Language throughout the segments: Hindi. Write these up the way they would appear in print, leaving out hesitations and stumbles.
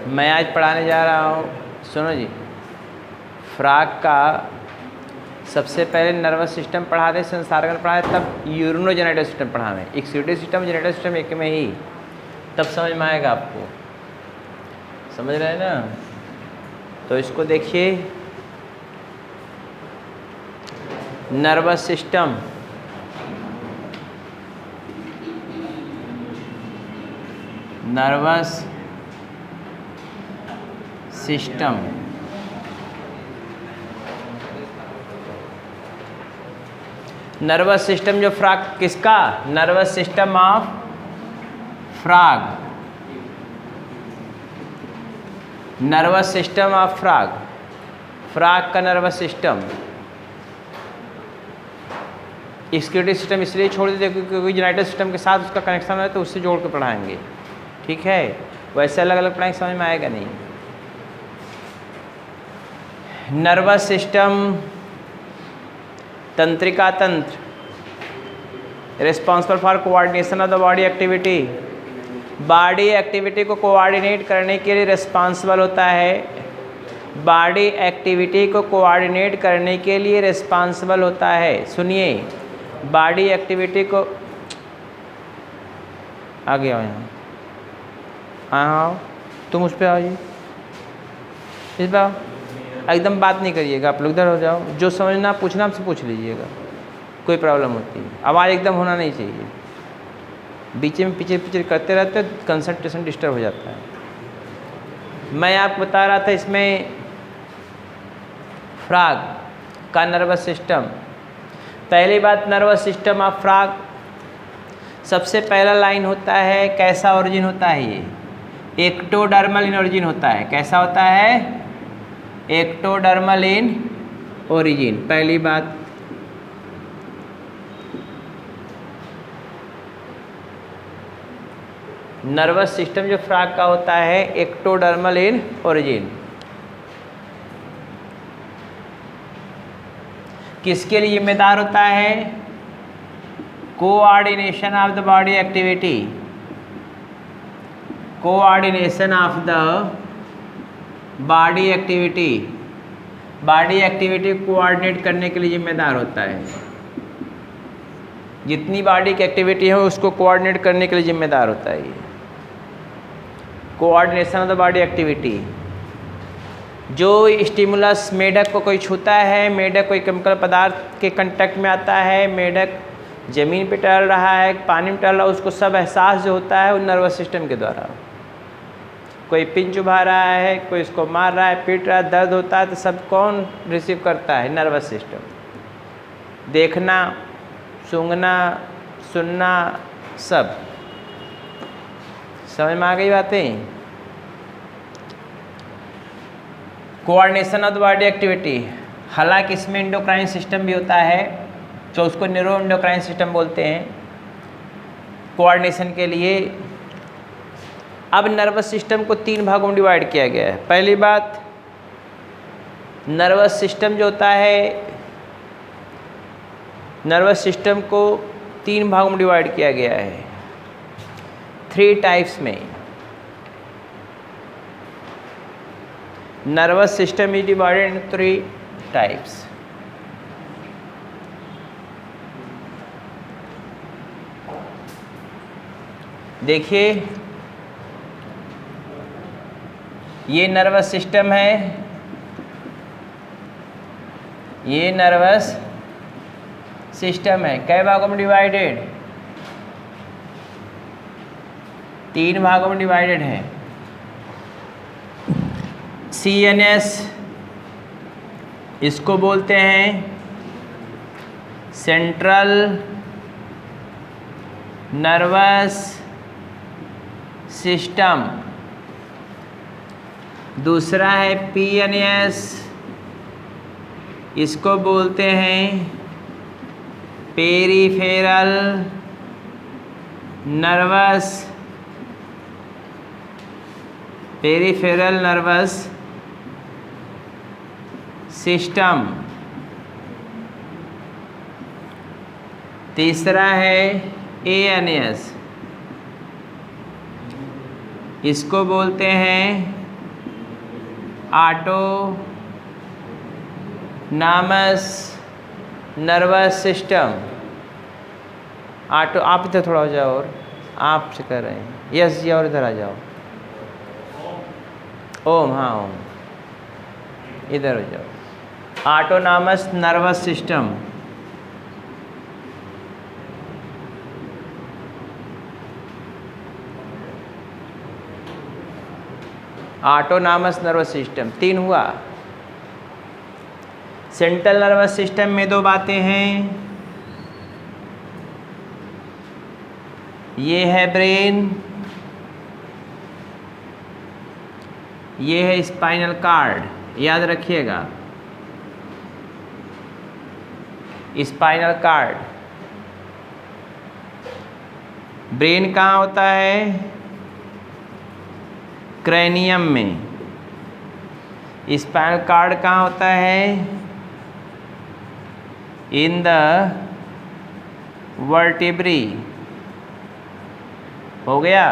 मैं आज पढ़ाने जा रहा हूँ, सुनो जी, फ्रॉग का सबसे पहले नर्वस सिस्टम पढ़ाते, संसार का पढ़ाते, तब यूरिनोजेनेटिव सिस्टम पढ़ाने, एक्सक्रीटिव सिस्टम जेनेटिव सिस्टम एक में ही, तब समझ में आएगा आपको। समझ रहे हैं ना? तो इसको देखिए, nervous system, nervous system nervous system जो फ्रॉग, किसका? Nervous system of frog, nervous system of frog, frog का नर्वस सिस्टम। एक्सक्रीटिव सिस्टम इसलिए छोड़ देते क्योंकि जेनेटिव सिस्टम के साथ उसका कनेक्शन है, तो उससे जोड़ के पढ़ाएंगे, ठीक है? वैसे अलग अलग पढ़ाएंगे समझ में आएगा नहीं। नर्वस सिस्टम, तंत्रिका तंत्र, responsible for coordination of the body activity, body activity को कोऑर्डिनेट करने के लिए रिस्पॉन्सिबल होता है, बॉडी एक्टिविटी को कोऑर्डिनेट करने के लिए रिस्पॉन्सिबल होता है। सुनिए, बॉडी एक्टिविटी को, आगे आओ यहाँ, हाँ तुम उस पर आओ, जी इस पर आओ, एकदम बात नहीं करिएगा आप लोग, इधर हो जाओ, जो समझना पूछना आपसे पूछ लीजिएगा, कोई प्रॉब्लम होती है, आवाज़ एकदम होना नहीं चाहिए, बीच में पीछे पीछे करते रहते तो कंसंट्रेशन डिस्टर्ब हो जाता है। मैं आपको बता रहा था इसमें फ्रॉग का नर्वस सिस्टम। पहली बात, नर्वस सिस्टम ऑफ फ्रॉग, सबसे पहला लाइन होता है, कैसा ओरिजिन होता है ये? एक्टोडर्मल इन ओरिजिन होता है। कैसा होता है? एक्टोडर्मल इन ओरिजिन, पहली बात। नर्वस सिस्टम जो फ्रॉग का होता है एक्टोडर्मल इन ओरिजिन, किसके लिए जिम्मेदार होता है? Coordination of the body activity, coordination of the body activity, body activity coordinate करने के लिए जिम्मेदार होता है। जितनी बॉडी की एक्टिविटी है उसको कोऑर्डिनेट करने के लिए जिम्मेदार होता है ये, coordination of the body activity. जो स्टिमुलस, मेढक को कोई छूता है, मेढक कोई केमिकल पदार्थ के कांटेक्ट में आता है, मेढक ज़मीन पे टहल रहा है, पानी में टहल रहा है, उसको सब एहसास जो होता है वो नर्वस सिस्टम के द्वारा। कोई पिन चुभा रहा है, कोई इसको मार रहा है, पीट रहा है, दर्द होता है, तो सब कौन रिसीव करता है? Nervous system. देखना, सूंघना, सुनना, सब। समझ में आ गई बातें? Coordination of the body activity, हालांकि इसमें एंडोक्राइन सिस्टम भी होता है, तो उसको न्यूरो एंडोक्राइन सिस्टम बोलते हैं कोऑर्डिनेशन के लिए। अब नर्वस सिस्टम को 3 भागों में डिवाइड किया गया है। पहली बात, नर्वस सिस्टम जो होता है, नर्वस सिस्टम को 3 भागों में डिवाइड किया गया है, 3 टाइप्स में। Nervous system is divided in 3 types. देखिए, ये नर्वस सिस्टम है, ये नर्वस सिस्टम है। कई भागों में डिवाइडेड? 3 भागों में डिवाइडेड है। CNS, इसको बोलते हैं सेंट्रल नर्वस सिस्टम। दूसरा है PNS, इसको बोलते हैं पेरिफेरल नर्वस सिस्टम। तीसरा है ANS, इसको बोलते हैं ऑटोनॉमस नर्वस सिस्टम। आप इधर थोड़ा हो जाओ, और आपसे कर रहे हैं, यस जी, और इधर आ जाओ। ओम, हाँ ओम, इधर हो जाओ। Autonomous nervous system, autonomous nervous system 3 हुआ। सेंट्रल नर्वस सिस्टम में 2 बातें हैं, ये है ब्रेन, ये है स्पाइनल कार्ड, याद रखिएगा। स्पाइनल कार्ड, ब्रेन कहाँ होता है? क्रैनियम में। स्पाइनल कार्ड कहाँ होता है? In the vertebrae. हो गया।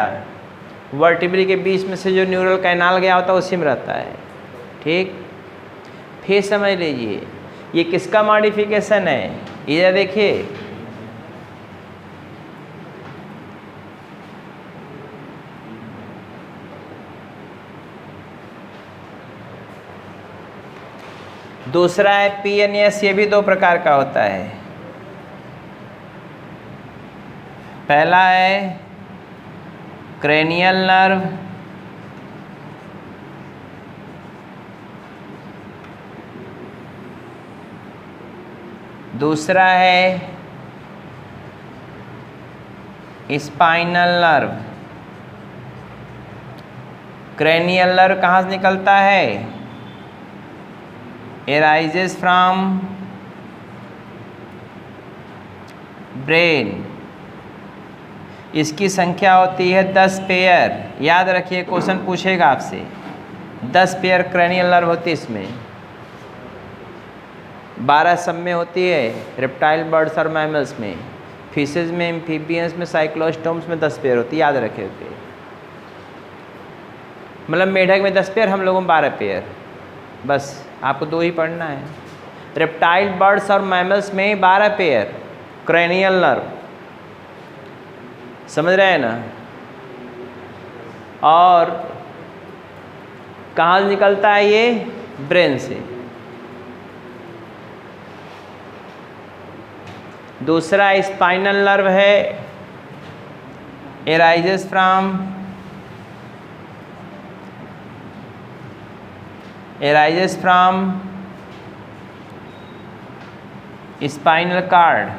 वर्टिब्री के बीच में से जो न्यूरल कैनाल गया होता है उसी में रहता है। ठीक, फिर समझ लीजिए ये किसका मॉडिफिकेशन है, इधर देखिए। दूसरा है पीएनएस, ये भी 2 प्रकार का होता है। पहला है क्रेनियल नर्व, दूसरा है स्पाइनल नर्व। क्रेनियल नर्व कहाँ से निकलता है? arises from brain. इसकी संख्या होती है 10 पेयर। याद रखिए, क्वेश्चन पूछेगा आपसे। 10 पेयर क्रेनियल नर्व होती है इसमें। 12 सब में होती है, रेप्टाइल, बर्ड्स और मैमल्स में। फिशेज में, एम्फीबियंस में, साइक्लोस्टोम्स में 10 पेयर होती है, याद रखे होते। मतलब मेढक में 10 पेयर, हम लोगों में 12 पेयर। बस आपको 2 ही पढ़ना है। रेप्टाइल, बर्ड्स और मैमल्स में 12 पेयर क्रेनियल नर्व, समझ रहे हैं ना? और कहाँ से निकलता है ये? ब्रेन से। दूसरा स्पाइनल नर्व है, arises from स्पाइनल कार्ड।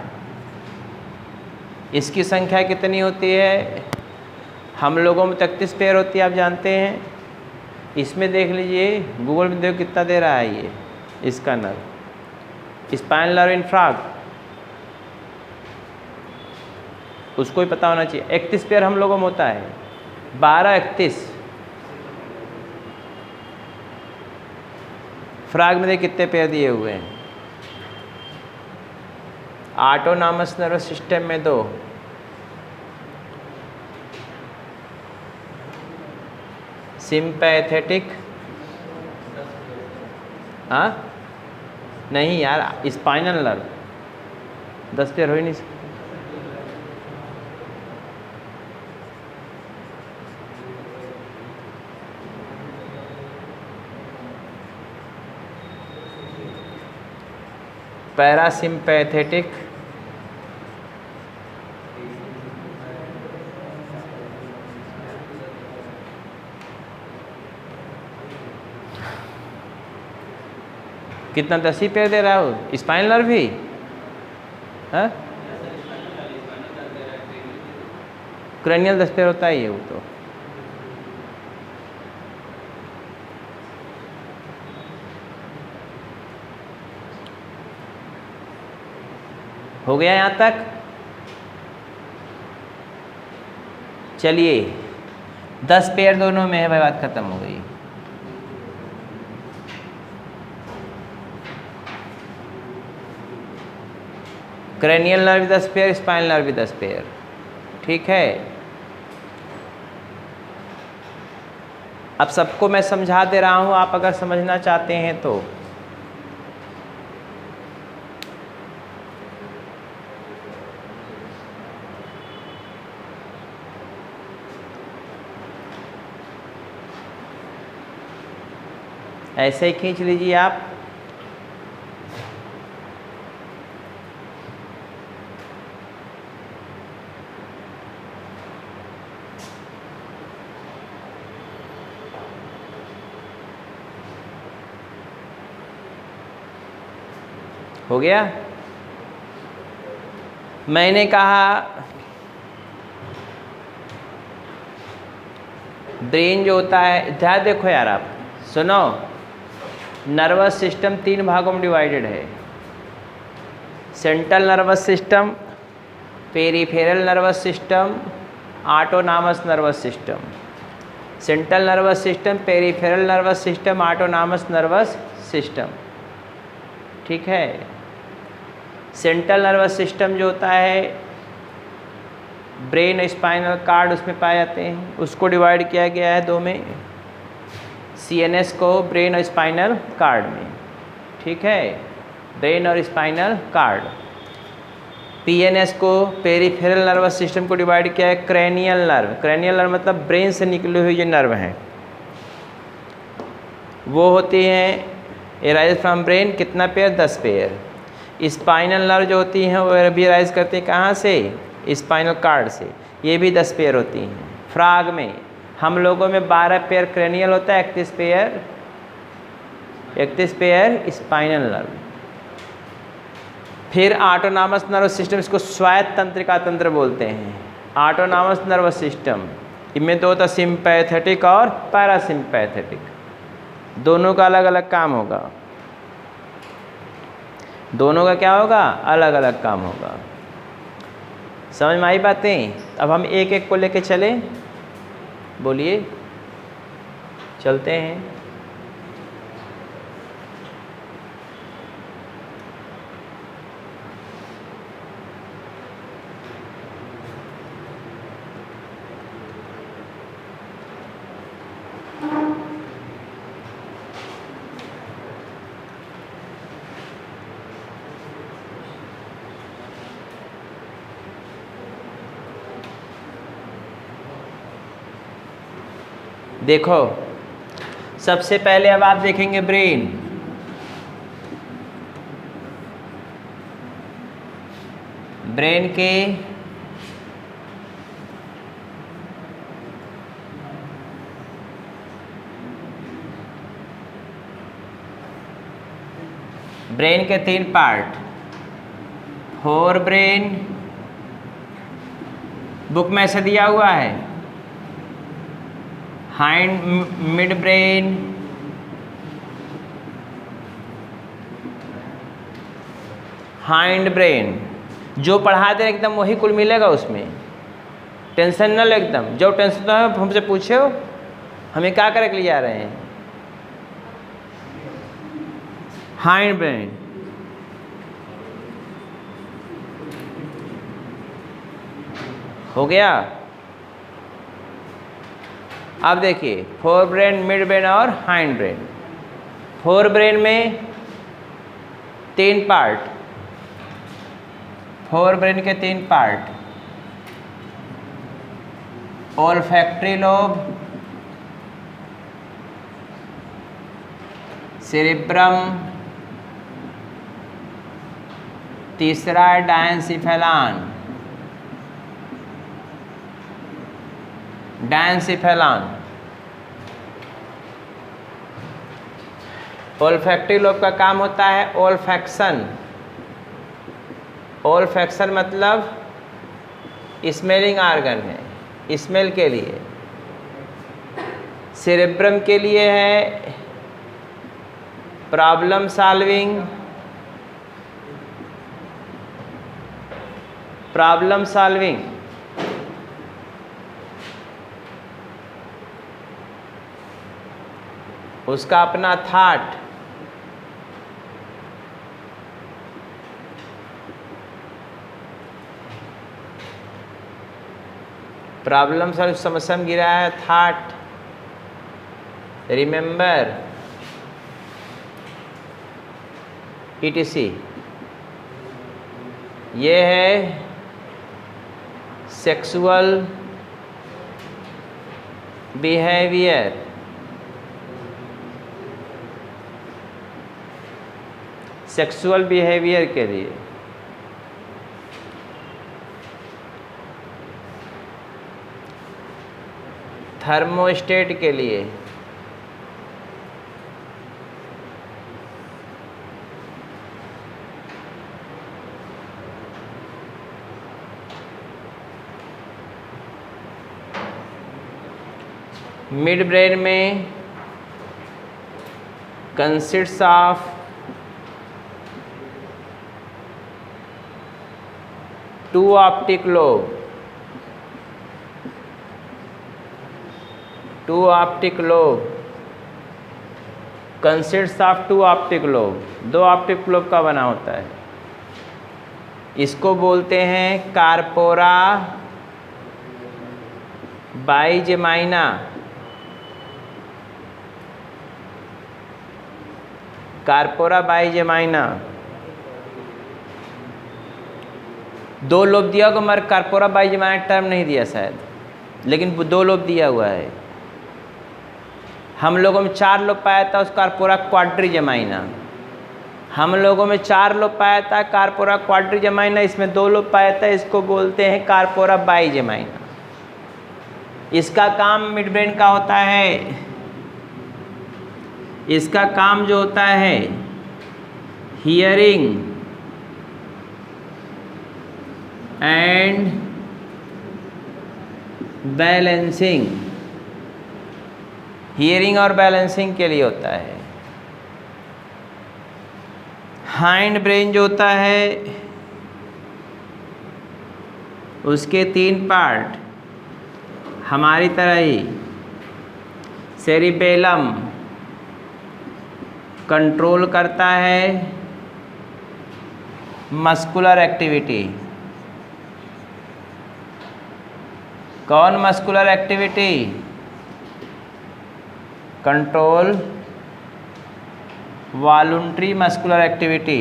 इसकी संख्या कितनी होती है? हम लोगों में 33 पेयर होती है, आप जानते हैं। इसमें देख लीजिए, गूगल में देखो कितना दे रहा है ये इसका नर्व। स्पाइनल नर्व इन फ्रॉग, उसको ही पता होना चाहिए। 31 पेयर हम लोगों में होता है, 12 31। फ्रॉग में देखिए कितने पेयर दिए हुए हैं। ऑटोनॉमस नर्वस सिस्टम में 2, सिंपैथेटिक, हाँ नहीं यार, स्पाइनल नर्व 10 पेयर हो ही नहीं सकते। पैरासिम्पैथेटिक, कितना 10 ही पेयर दे रहा हो? स्पाइनल नर्व भी, हाँ क्रेनियल 10 पेयर होता है ये, वो तो हो गया यहाँ तक। चलिए 10 पेयर दोनों में है भाई, बात खत्म हो गई। क्रेनियल नर्व भी 10 पेयर, स्पाइनल नर्व भी 10 पेयर, ठीक है। अब सबको मैं समझा दे रहा हूँ, आप अगर समझना चाहते हैं तो। ऐसे ही खींच लीजिए आप। हो गया। मैंने कहा ब्रेन जो होता है, ध्यान देखो यार, आप सुनो, नर्वस सिस्टम 3 भागों में डिवाइडेड है। Central nervous system, peripheral nervous system, autonomous nervous system. Central nervous system, peripheral nervous system, autonomous nervous system, ठीक है। सेंट्रल नर्वस सिस्टम जो होता है, ब्रेन, स्पाइनल कार्ड उसमें पाए जाते हैं, उसको डिवाइड किया गया है 2 में। सीएनएस को ब्रेन और स्पाइनल कार्ड में, ठीक है, ब्रेन और स्पाइनल कार्ड। पीएनएस को, पेरिफेरल नर्वस सिस्टम को डिवाइड किया है क्रेनियल नर्व। क्रेनियल नर्व मतलब ब्रेन से निकले हुए जो नर्व हैं वो होती हैं एराइज फ्रॉम ब्रेन, कितना पेयर, 10 पेयर। स्पाइनल नर्व जो होती हैं वो भी राइज करते हैं कहाँ से, स्पाइनल कार्ड से, ये भी 10 पेयर होती हैं। फ्रॉग में, हम लोगों में 12 पेयर क्रेनियल होता है, 31 पेयर स्पाइनल नर्व। फिर ऑटोनॉमस नर्वस सिस्टम, इसको स्वायत्त तंत्रिका तंत्र बोलते हैं। ऑटोनॉमस नर्वस सिस्टम, इनमें 2 होता, सिंपैथेटिक और पैरासिम्पैथेटिक, दोनों का अलग अलग काम होगा। दोनों का क्या होगा, अलग अलग काम होगा। समझ में आई बातें? अब हम एक एक को लेके चले, बोलिए, चलते हैं। देखो, सबसे पहले अब आप देखेंगे ब्रेन। ब्रेन के ब्रेन के 3 पार्ट, फोर ब्रेन, बुक में ऐसे दिया हुआ है, hind mid brain, hind brain. जो पढ़ा दे एकदम वही कुल मिलेगा उसमें, टेंशन न लो एकदम। जो टेंशन ना हो हमसे पूछो, हमें क्या करके ले जा रहे हैं। हाइंड ब्रेन, हो गया। अब देखिए, फोर ब्रेन, मिड ब्रेन और हाइंड ब्रेन। फोर ब्रेन में 3 पार्ट, फोर ब्रेन के 3 पार्ट, ओल्फैक्टरी लोब, सेरेब्रम, तीसरा डायंसिफेलान। डायंसिफेलान, ओल्फैक्टरी लोब का काम होता है ओल्फैक्शन। ओल्फैक्शन मतलब स्मेलिंग आर्गन है, स्मेल के लिए। सेरेब्रम के लिए है प्रॉब्लम सॉल्विंग, प्रॉब्लम सॉल्विंग। उसका अपना थॉट, प्रॉब्लम सॉल्व, समस्या में गिरा है, थॉट। Remember, etc. ये है सेक्सुअल बिहेवियर। सेक्सुअल बिहेवियर के लिए थर्मोस्टेट के लिए मिड ब्रेन में consists of two optic lobe, two optic lobe consists of two optic lobe, दो ऑप्टिक लोब का बना होता है। इसको बोलते हैं कार्पोरा बाइजेमाइना। कार्पोरा बाइजेमाइना दो लोब दिया होगा, मगर कार्पोरा बाइजेमाइना टर्म नहीं दिया शायद, लेकिन दो लोब दिया हुआ है। हम लोगों में 4 लोब पाया था, उस कार्पोरा क्वाड्रिजेमाइना। हम लोगों में 4 लोब पाया था कार्पोरा क्वाड्रिजेमाइना, इसमें 2 लोब पाया था, इसको बोलते हैं कार्पोरा बाइजेमाइना। इसका काम मिड ब्रेन का होता है, इसका काम जो होता है हियरिंग एंड बैलेंसिंग, हियरिंग और बैलेंसिंग के लिए होता है। हाइंड ब्रेन जो होता है उसके 3 पार्ट हमारी तरह ही। सेरिबेलम कंट्रोल करता है मस्कुलर एक्टिविटी। कौन muscular activity? Control voluntary muscular activity,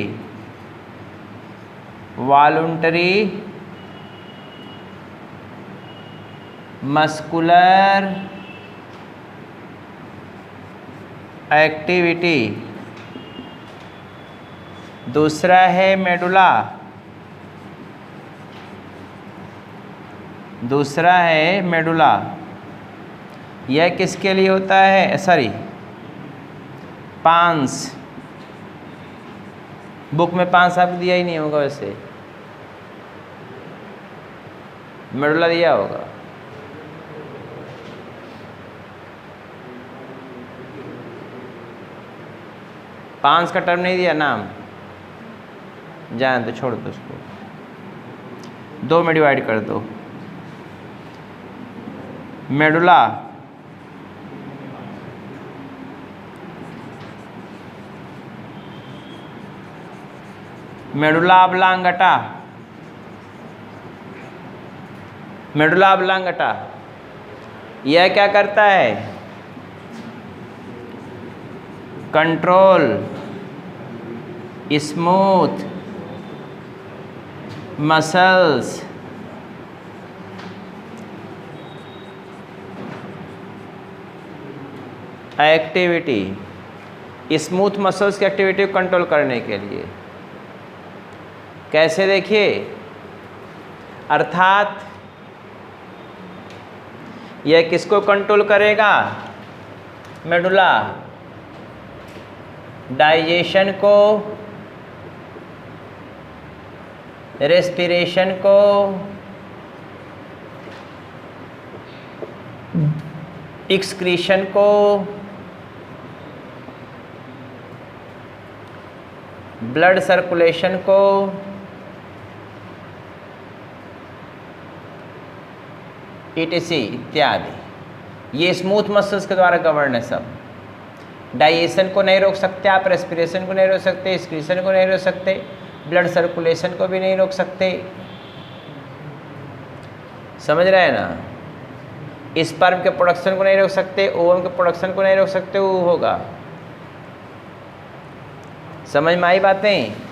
voluntary muscular activity. दूसरा है मेडुला, दूसरा है मेडुला। यह किसके लिए होता है? सॉरी, पांस। बुक में पांस आपको दिया ही नहीं होगा, वैसे मेडुला दिया होगा। पांस का टर्म नहीं दिया नाम, जान तो छोड़ दो उसको, 2 में डिवाइड कर दो। मेडुला, मेडुला ऑब्लांगटा, मेडुला ऑब्लांगटा यह क्या करता है? Control smooth muscles activity, smooth muscles की एक्टिविटी को कंट्रोल करने के लिए। कैसे? देखिए, अर्थात यह किसको कंट्रोल करेगा? मेडुला डाइजेशन को, रेस्पिरेशन को, एक्सक्रीशन को, ब्लड सर्कुलेशन को, etc इत्यादि। ये स्मूथ मसल्स के द्वारा गवर्न है सब। डाइजेशन को नहीं रोक सकते आप, रेस्पिरेशन को नहीं रोक सकते, एक्सक्रीशन को नहीं रोक सकते, ब्लड सर्कुलेशन को भी नहीं रोक सकते। समझ रहे हैं ना? स्पर्म के प्रोडक्शन को नहीं रोक सकते, ओवम के प्रोडक्शन को नहीं रोक सकते, वो होगा। समझ में आई बातें?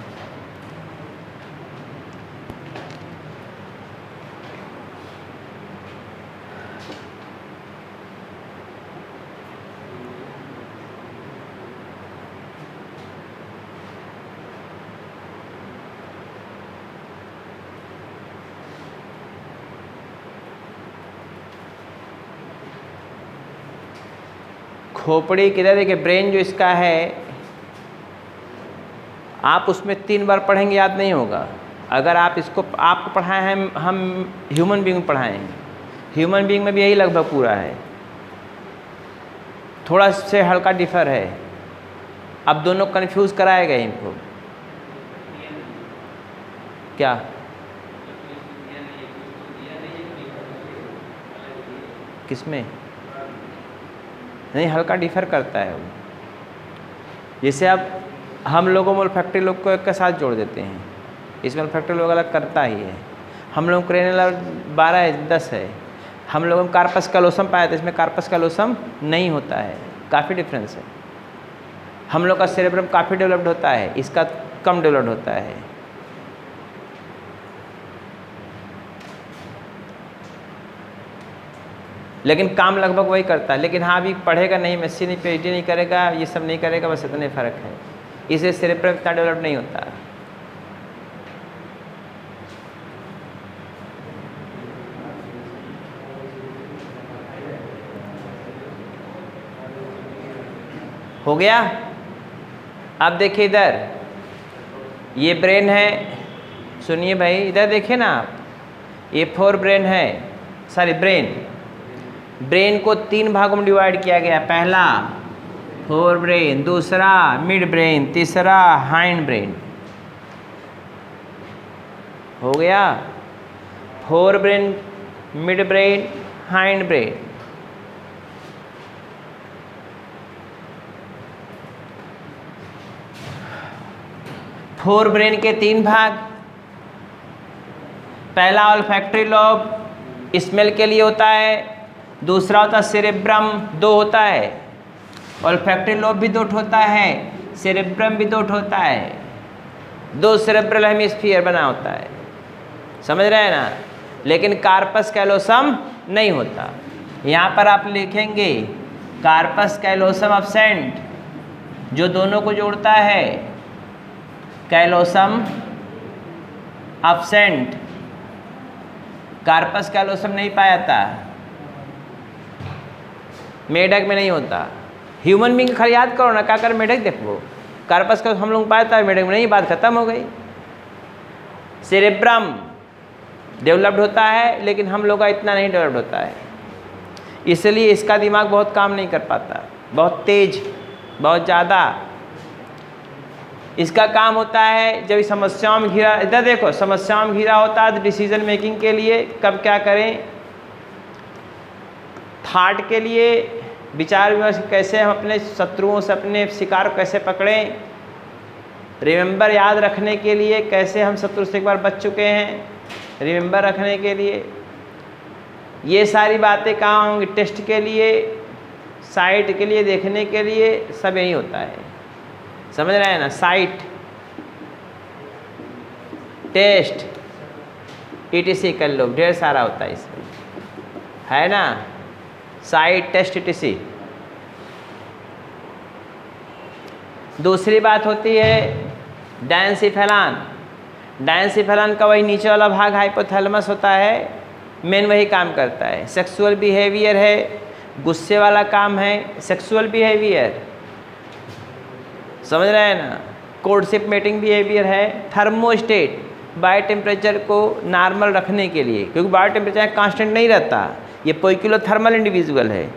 खोपड़ी किधर? देखिए ब्रेन जो इसका है, आप उसमें 3 बार पढ़ेंगे याद नहीं होगा। अगर आप इसको आपको पढ़ाए हैं, हम ह्यूमन बीइंग पढ़ाएंगे, ह्यूमन बीइंग में भी यही लगभग पूरा है, थोड़ा से हल्का डिफर है। अब दोनों कंफ्यूज कराए गए इनको। क्या? किसमें? नहीं, हल्का डिफर करता है वो। जैसे अब हम लोगों में ओल्फैक्टरी लोग को एक के साथ जोड़ देते हैं, इसमें ओल्फैक्टरी लोग अलग करता ही है। हम लोग क्रेनियल 12 है, 10 है। हम लोगों में कार्पस कैलोसम पाया था, इसमें कार्पस कैलोसम नहीं होता है, काफ़ी डिफरेंस है। हम लोग का सेरेब्रम काफ़ी डेवलप्ड होता है, इसका कम डेवलप्ड होता है। लेकिन काम लगभग वही करता है। लेकिन हाँ, अभी पढ़ेगा नहीं, एमएससी नहीं, पीएचडी नहीं करेगा, ये सब नहीं करेगा, बस इतने फ़र्क है। इसे सेरेब्रम इतना डेवलप नहीं होता। हो गया? अब देखिए इधर, ये ब्रेन है, सुनिए भाई, इधर देखिए ना आप, ये 4 ब्रेन है, सॉरी ब्रेन को 3 भागों में डिवाइड किया गया। पहला फोर ब्रेन, दूसरा मिड ब्रेन, तीसरा हाइंड ब्रेन। हो गया? 4 brain, mid brain, hind brain. Fore brain के 3 भाग। पहला ऑल्फैक्टरी लोब स्मेल के लिए होता है, दूसरा होता है सेरेब्रम, 2 होता है। ऑल्फैक्टरी लोब भी 2 होता है, सेरेब्रम भी 2 होता है, 2 सेरेब्रल हेमिस्फीयर बना होता है। समझ रहे हैं ना? लेकिन कार्पस कैलोसम नहीं होता। यहाँ पर आप लिखेंगे कार्पस कैलोसम अब्सेंट, जो दोनों को जोड़ता है, कैलोसम अब्सेंट, कार्पस कैलोसम नहीं पाया जाता, मेढक में नहीं होता। ह्यूमन बीइंग खाली याद करो ना, क्या कर मेढक देखो, कार्पस का हम लोग पाया था, मेढक में नहीं, बात खत्म हो गई। सेरेब्रम डेवलप्ड होता है, लेकिन हम लोग का इतना नहीं डेवलप्ड होता है, इसलिए इसका दिमाग बहुत काम नहीं कर पाता, बहुत तेज, बहुत ज़्यादा। इसका काम होता है जब समस्याओं में घिरा, इधर देखो, समस्याओं में घिरा होता है, डिसीजन मेकिंग के लिए कब क्या करें, थॉट के लिए, विचार विमर्श, कैसे हम अपने शत्रुओं से अपने शिकार को कैसे पकड़ें, रिमेंबर याद रखने के लिए, कैसे हम शत्रु से एक बार बच चुके हैं, रिमेंबर रखने के लिए, ये सारी बातें कहाँ होंगी, टेस्ट के लिए, साइट के लिए, देखने के लिए, सब यही होता है। समझ रहे हैं ना? साइट, टेस्ट, ETC कर लो, ढेर सारा होता है इसमें, है ना? Sight, taste, ETC। दूसरी बात होती है डायंसिफेलान। डायंसिफेलान का वही नीचे वाला भाग हाइपोथैलेमस होता है, मेन वही काम करता है। सेक्सुअल बिहेवियर है, गुस्से वाला काम है, सेक्सुअल बिहेवियर, समझ रहे हैं ना? कोर्टशिप मेटिंग बिहेवियर है। थर्मोस्टेट, बॉडी टेम्परेचर को नॉर्मल रखने के लिए, क्योंकि बॉडी टेम्परेचर कांस्टेंट नहीं रहता, ये पोइकिलोथर्मल इंडिविजुअल है,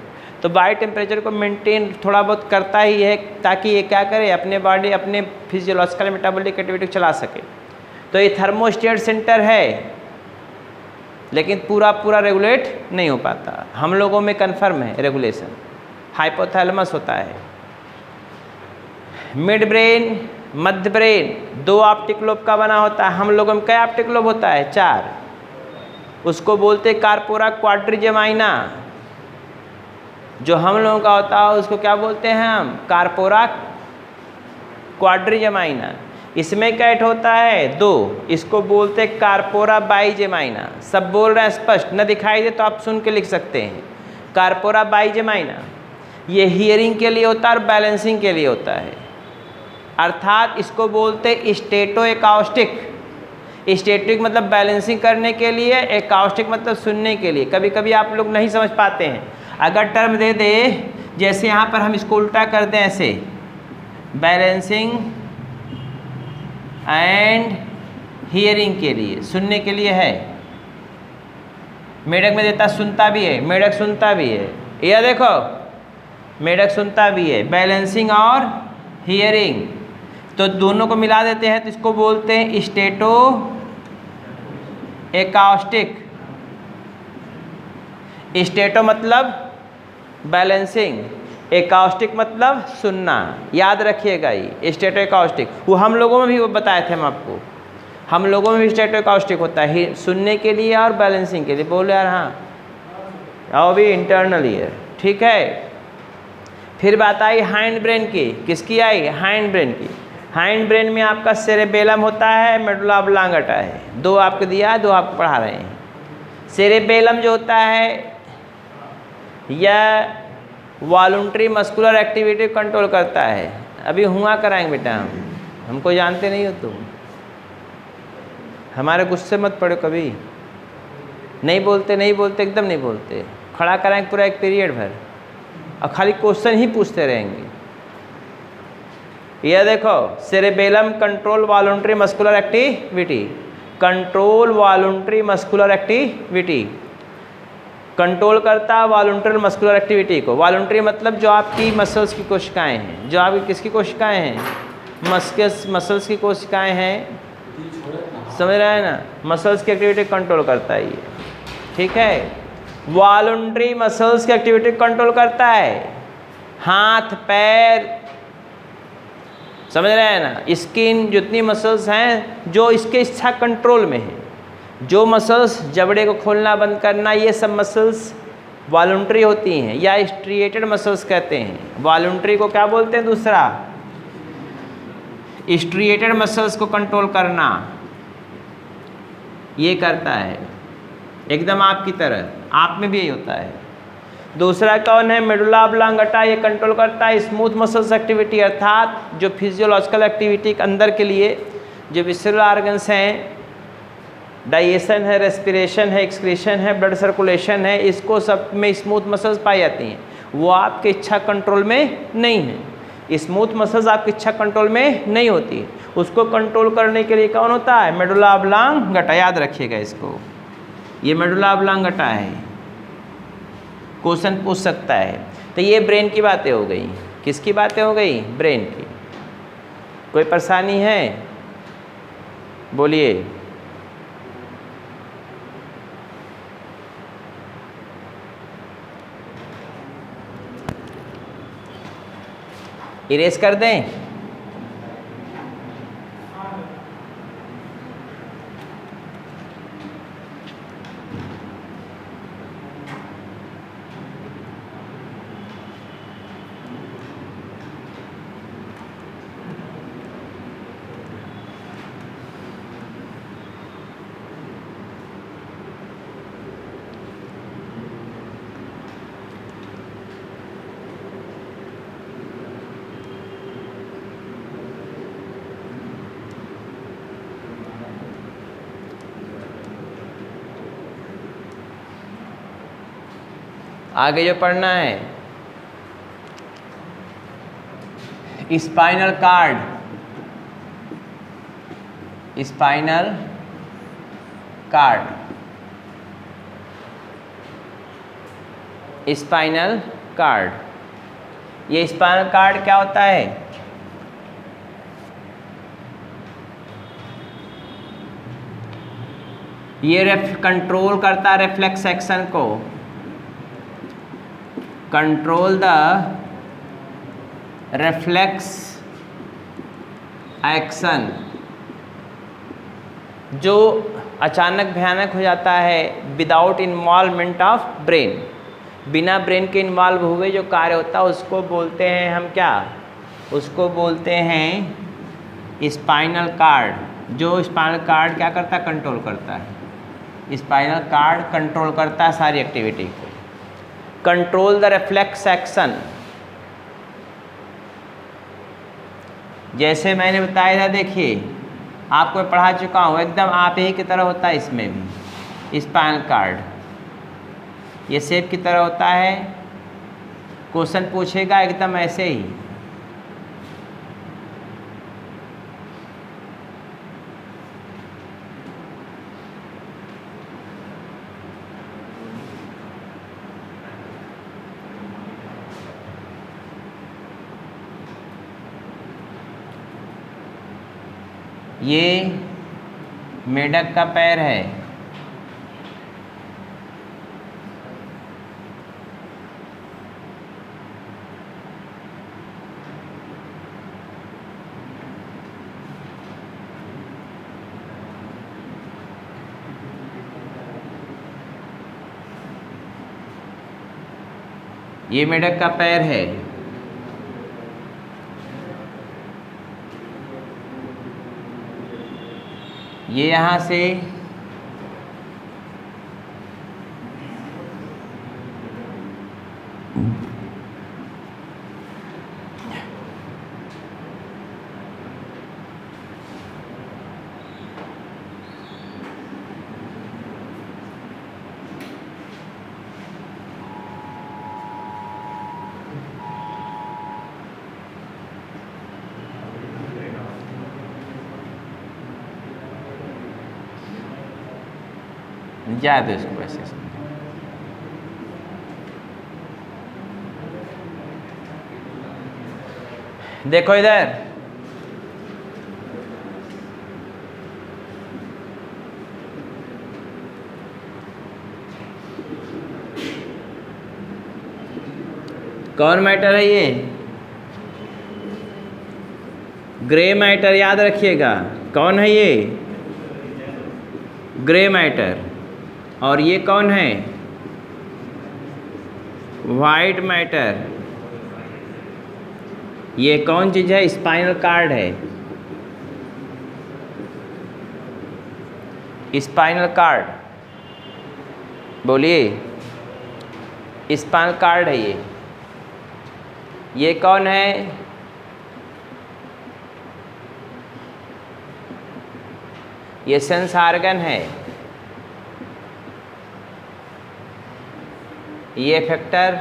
तो बॉडी टेम्परेचर को मेंटेन थोड़ा बहुत करता ही है, ताकि ये क्या करे, अपने बॉडी, अपने फिजियोलॉजिकल मेटाबॉलिक एक्टिविटी को चला सके। तो ये थर्मोस्टेट सेंटर है, लेकिन पूरा रेगुलेट नहीं हो पाता। हम लोगों में कन्फर्म है रेगुलेशन, हाइपोथैलेमस होता है। मिड ब्रेन, मध्य ब्रेन 2 ऑप्टिक लोब का बना होता है। हम लोगों में क्या ऑप्टिक लोब होता है? 4। उसको बोलते कार्पोरा क्वाड्रिजेमाइना, जो हम लोगों का होता है उसको क्या बोलते हैं हम? कार्पोरा क्वाड्रिजेमाइना। इसमें क्या ऐड होता है? 2, इसको बोलते हैं कार्पोरा बाइजेमाइना। सब बोल रहे हैं स्पष्ट, न दिखाई दे तो आप सुन के लिख सकते हैं। कार्पोरा बाइजेमाइना ये हियरिंग के लिए होता है और बैलेंसिंग के लिए होता है, अर्थात इसको बोलते स्टेटो एकाउस्टिक। स्टेटिक मतलब बैलेंसिंग करने के लिए, एकाउस्टिक मतलब सुनने के लिए। कभी कभी आप लोग नहीं समझ पाते हैं, अगर टर्म दे दे जैसे यहाँ पर हम इसको उल्टा कर दें ऐसे, बैलेंसिंग एंड हियरिंग के लिए, सुनने के लिए है। मेढक में देता सुनता भी है, मेढक सुनता भी है। यह देखो मेढक सुनता भी है, बैलेंसिंग और हियरिंग, तो दोनों को मिला देते हैं तो इसको बोलते हैं स्टेटो एकाउस्टिक। स्टेटो मतलब बैलेंसिंग, एकाउस्टिक मतलब सुनना। याद रखिएगा ये स्टेटो एकाउस्टिक। वो हम लोगों में भी वो बताए थे हम आपको, हम लोगों में भी स्टेटो एकाउस्टिक होता है सुनने के लिए और बैलेंसिंग के लिए। बोलो यार हाँ, और भी इंटरनल ही है, ठीक है। फिर बात आई हाइंड ब्रेन की। किसकी आई? हाइंड ब्रेन की। हाइंड ब्रेन में आपका सेरेबेलम होता है, मेडुला ऑब्लांगेटा है। 2 आपको दिया, 2 आपको पढ़ा रहे हैं। सेरेबेलम जो होता है यह वॉलंटरी मस्कुलर एक्टिविटी कंट्रोल करता है। अभी हुआ कराएंगे बेटा, हमको जानते नहीं हो तुम, हमारे गुस्से मत पड़ो कभी। नहीं बोलते एकदम नहीं बोलते, खड़ा कराएंगे पूरा एक पीरियड भर और खाली क्वेश्चन ही पूछते रहेंगे। यह देखो cerebellum control voluntary muscular activity, control voluntary muscular activity, control करता है वॉलंटरी मस्कुलर एक्टिविटी को। वॉलंटरी मतलब जो आपकी मसल्स की कोशिकाएं हैं, जो आपकी किसकी कोशिकाएं हैं? मसल्स की कोशिकाएं हैं, समझ रहे हैं ना? मसल्स की एक्टिविटी कंट्रोल करता है ये, ठीक है। वॉलंटरी मसल्स की एक्टिविटी कंट्रोल करता है, हाथ पैर, समझ रहे हैं ना? स्किन, जितनी मसल्स हैं जो इसके इच्छा कंट्रोल में है, जो मसल्स जबड़े को खोलना बंद करना, ये सब मसल्स वॉलंटरी होती हैं या स्ट्रिएटेड मसल्स कहते हैं। वॉलंटरी को क्या बोलते हैं? दूसरा स्ट्रिएटेड मसल्स को कंट्रोल करना ये करता है, एकदम आपकी तरह, आप में भी यही होता है। दूसरा कौन है? मेडुला ऑब्लांगेटा, ये कंट्रोल करता है स्मूथ मसल्स एक्टिविटी, अर्थात जो फिजियोलॉजिकल एक्टिविटी के अंदर के लिए जो विसरल ऑर्गन्स हैं, डाइजेशन है, रेस्पिरेशन है, एक्सक्रीशन है, ब्लड सर्कुलेशन है, इसको सब में स्मूथ मसल्स पाई जाती हैं। वो आपके इच्छा कंट्रोल में नहीं है। स्मूथ मसल्स आपकी इच्छा कंट्रोल में नहीं होती, उसको कंट्रोल करने के लिए कौन होता है? Medulla oblongata. याद रखिएगा इसको, ये मेडुला ऑब्लांगेटा है, क्वेश्चन पूछ सकता है। तो ये ब्रेन की बातें हो गई। किसकी बातें हो गई? ब्रेन की। कोई परेशानी है? बोलिए। इरेज कर दें? आगे जो पढ़ना है, spinal cord, spinal cord, spinal cord. ये स्पाइनल कार्ड क्या होता है? ये कंट्रोल करता है रिफ्लेक्स एक्शन को, कंट्रोल द रिफ्लेक्स एक्शन, जो अचानक भयानक हो जाता है विदाउट इन्वॉल्वमेंट ऑफ ब्रेन। बिना ब्रेन के इन्वॉल्व हुए जो कार्य होता है उसको बोलते हैं हम क्या, उसको बोलते हैं स्पाइनल कार्ड। जो स्पाइनल कार्ड क्या करता है, कंट्रोल करता है। स्पाइनल कार्ड कंट्रोल करता है सारी एक्टिविटी को। कंट्रोल द रिफ्लेक्स एक्शन, जैसे मैंने बताया था, देखिए आपको पढ़ा चुका हूँ, एकदम आप ही की तरह होता है इसमें भी स्पाइनल कार्ड, ये सेब की तरह होता है। क्वेश्चन पूछेगा एकदम ऐसे ही, ये मेढक का पैर है, ये मेढक का पैर है। ये यहाँ से जा दो इसको वैसे समझो। देखो इधर, कौन मैटर है ये, ग्रे मैटर, याद रखिएगा। कौन है ये, ग्रे मैटर। और ये कौन है, वाइट मैटर। ये कौन चीज़ है, स्पाइनल कार्ड है, स्पाइनल कार्ड, बोलिए स्पाइनल कार्ड है ये। ये कौन है, ये सेंस ऑर्गन है। ये फैक्टर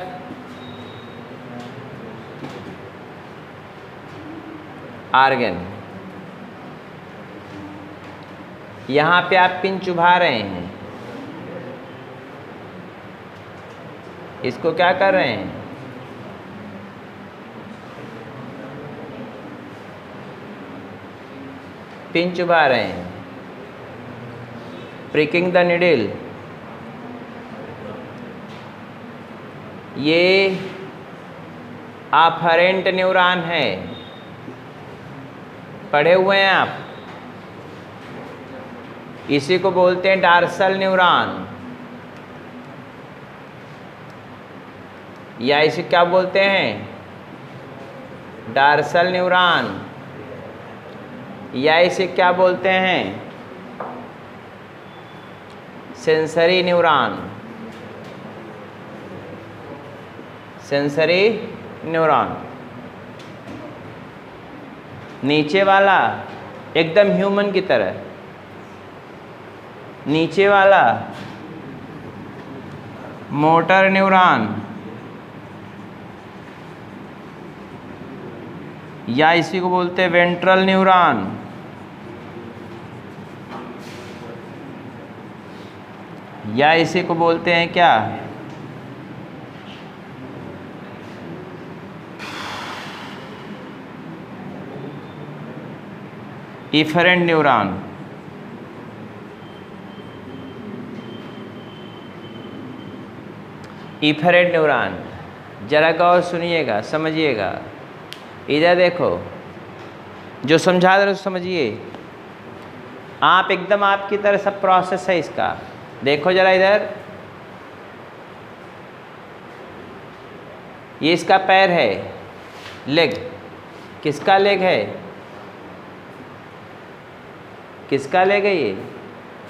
ऑर्गन। यहाँ पे आप पिन चुभा रहे हैं, इसको क्या कर रहे हैं, पिन चुभा रहे हैं, प्रिकिंग द नीडल। ये अफरेंट न्यूरॉन है, पढ़े हुए हैं आप, इसी को बोलते हैं डार्सल न्यूरॉन, या इसे क्या बोलते हैं, डार्सल न्यूरॉन, या इसे क्या बोलते हैं, सेंसरी न्यूरॉन, सेंसरी न्यूरॉन। नीचे वाला एकदम ह्यूमन की तरह, नीचे वाला मोटर न्यूरॉन, या इसी को बोलते हैं वेंट्रल न्यूरॉन, या इसी को बोलते हैं क्या, इफरेंट न्यूरॉन। इफरेंट न्यूरॉन, जरा गौर सुनिएगा, समझिएगा। इधर देखो, जो समझा रहे हो समझिए, आप एकदम आपकी तरह सब प्रोसेस है इसका। देखो जरा इधर, ये इसका पैर है, लेग। किसका लेग है? किसका लेग है ये?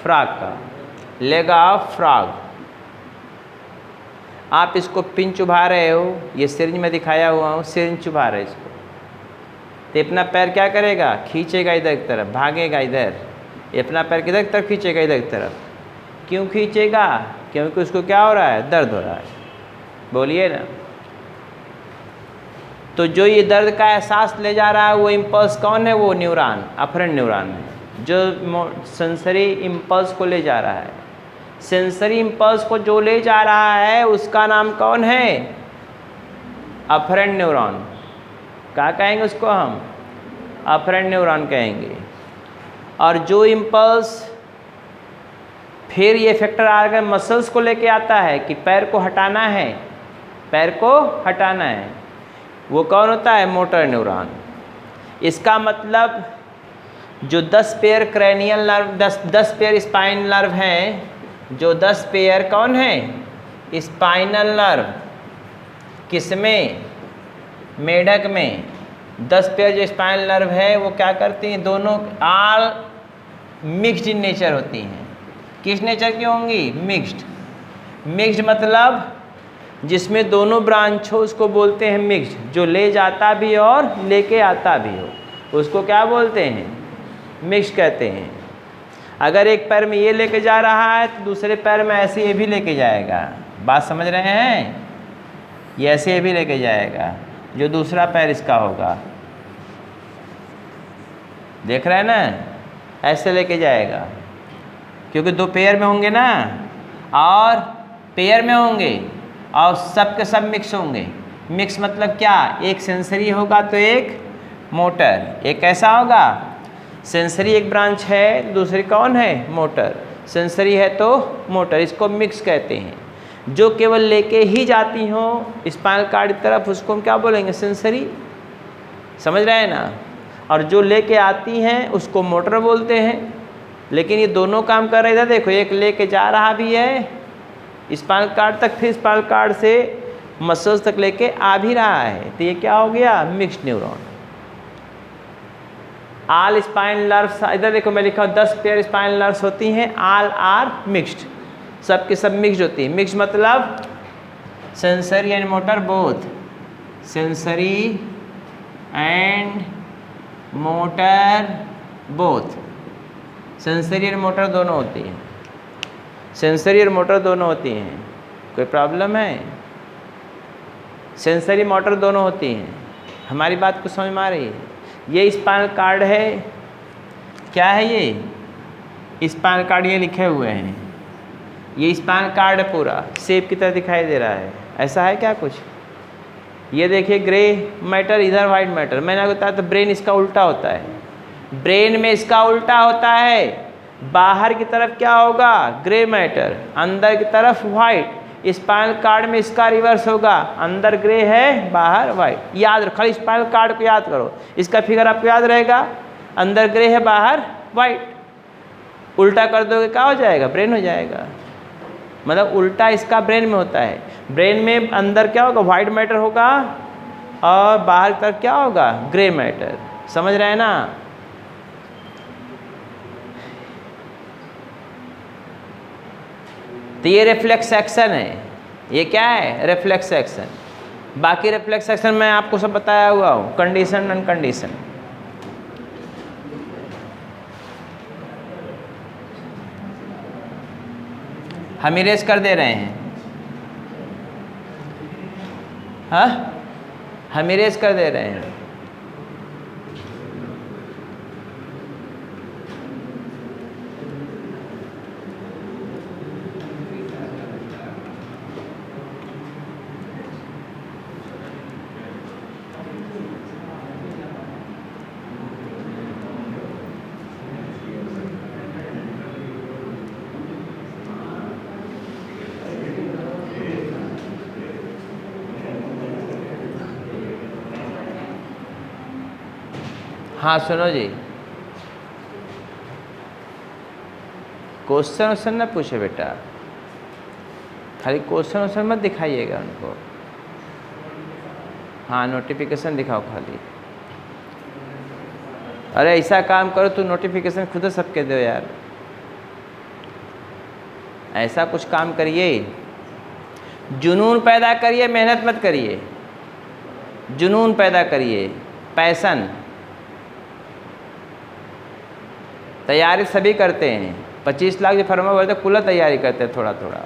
फ्रॉग का, लेग ऑफ फ्रॉग। आप इसको पिन चुभा रहे हो, ये सिरिंज में दिखाया हुआ हूँ, सिरिंज चुभा रहे इसको, तो अपना पैर क्या करेगा? खींचेगा इधर की तरफ, भागेगा इधर। ये अपना पैर किधर की तरफ खींचेगा? इधर की तरफ। क्यों खींचेगा? क्योंकि उसको क्या हो रहा है? दर्द हो रहा है। बोलिए ना। तो जो ये दर्द का एहसास ले जा रहा है वो इम्पल्स कौन है? वो न्यूरॉन, अफरेंट न्यूरॉन है, जो सेंसरी इम्पल्स को ले जा रहा है। सेंसरी इम्पल्स को जो ले जा रहा है उसका नाम कौन है? Afferent neuron. क्या कहेंगे उसको हम? अफरेंट न्यूरॉन कहेंगे। और जो इम्पल्स फिर ये फैक्टर आकर मसल्स को लेके आता है कि पैर को हटाना है, पैर को हटाना है, वो कौन होता है? Motor neuron. इसका मतलब जो 10 pair cranial nerve, 10 pair spine nerve हैं, जो 10 पेयर कौन है? Spinal nerve. किसमें? मेढक में। 10 पेयर जो स्पाइनल नर्व है वो क्या करती हैं? दोनों आल मिक्स्ड इन नेचर होती हैं। किस नेचर की होंगी? मिक्स्ड। मिक्स्ड मतलब जिसमें दोनों ब्रांच हो उसको बोलते हैं मिक्स्ड। जो ले जाता भी और लेके आता भी हो उसको क्या बोलते हैं? मिक्स कहते हैं। अगर एक पैर में ये लेके जा रहा है तो दूसरे पैर में ऐसे ये भी लेके जाएगा। बात समझ रहे हैं? ये ऐसे ये भी लेके जाएगा, जो दूसरा पैर इसका होगा। देख रहे हैं ना? ऐसे लेके जाएगा, क्योंकि 2 पेयर में होंगे ना, और पेयर में होंगे और सब के सब मिक्स होंगे। मिक्स मतलब क्या? एक सेंसरी होगा तो एक मोटर। एक कैसा होगा? सेंसरी एक ब्रांच है, दूसरी कौन है? मोटर। सेंसरी है तो मोटर, इसको मिक्स कहते हैं। जो केवल लेके ही जाती हो स्पाइनल कॉर्ड की तरफ उसको हम क्या बोलेंगे? सेंसरी। समझ रहे हैं ना? और जो लेके आती हैं उसको मोटर बोलते हैं। लेकिन ये दोनों काम कर रहे थे। देखो, एक लेके जा रहा भी है स्पाइनल कॉर्ड तक, फिर स्पाइनल कॉर्ड से मसल्स तक लेके आ भी रहा है, तो ये क्या हो गया? Mixed neuron. All spinal nerves, इधर देखो मैं लिखा हूँ 10 पेयर स्पाइनल नर्व्स होती हैं, आल आर मिक्स्ड, सब के सब मिक्स्ड होती है। मिक्स मतलब sensory and motor both, sensory and motor both, sensory और मोटर दोनों होती हैं, सेंसरी और मोटर दोनों होती हैं। कोई प्रॉब्लम है? सेंसरी मोटर दोनों होती हैं। हमारी बात को समझ में आ रही है? ये स्पाइनल कॉर्ड है, क्या है ये? स्पाइनल कॉर्ड ये लिखे हुए हैं, ये स्पाइनल कॉर्ड है, पूरा सेब की तरह दिखाई दे रहा है। ऐसा है क्या कुछ? ये देखिए ग्रे मैटर, इधर वाइट मैटर। मैंने आपको बताया तो ब्रेन इसका उल्टा होता है, ब्रेन में इसका उल्टा होता है। बाहर की तरफ क्या होगा? ग्रे मैटर, अंदर की तरफ वाइट। स्पाइनल कॉर्ड में इसका रिवर्स होगा, अंदर ग्रे है, बाहर वाइट। याद रखो, खाली स्पाइनल कॉर्ड को याद करो, इसका फिगर आपको याद रहेगा। अंदर ग्रे है, बाहर वाइट। उल्टा कर दोगे क्या हो जाएगा? ब्रेन हो जाएगा। मतलब उल्टा इसका ब्रेन में होता है। ब्रेन में अंदर क्या होगा? वाइट मैटर होगा और बाहर की तरफ क्या होगा? Grey matter. समझ रहे हैं ना? तो ये रिफ्लेक्स एक्शन है। ये क्या है? Reflex action. बाकी रिफ्लेक्स एक्शन मैं आपको सब बताया हुआ हूँ, कंडीशन अनकंडीशन। हम इरेज कर दे रहे हैं, हाँ, हम इरेज कर दे रहे हैं। हाँ सुनो जी, क्वेश्चन वोश्चन न पूछे बेटा, खाली क्वेश्चन वोश्चन मत दिखाइएगा उनको। हाँ नोटिफिकेशन दिखाओ खाली। अरे ऐसा काम करो, तू नोटिफिकेशन खुद सबके दो यार, ऐसा कुछ काम करिए। जुनून पैदा करिए, मेहनत मत करिए, जुनून पैदा करिए, पैशन। तैयारी सभी करते हैं, 25 लाख जो फर्मा भरते कुल तैयारी करते हैं थोड़ा थोड़ा,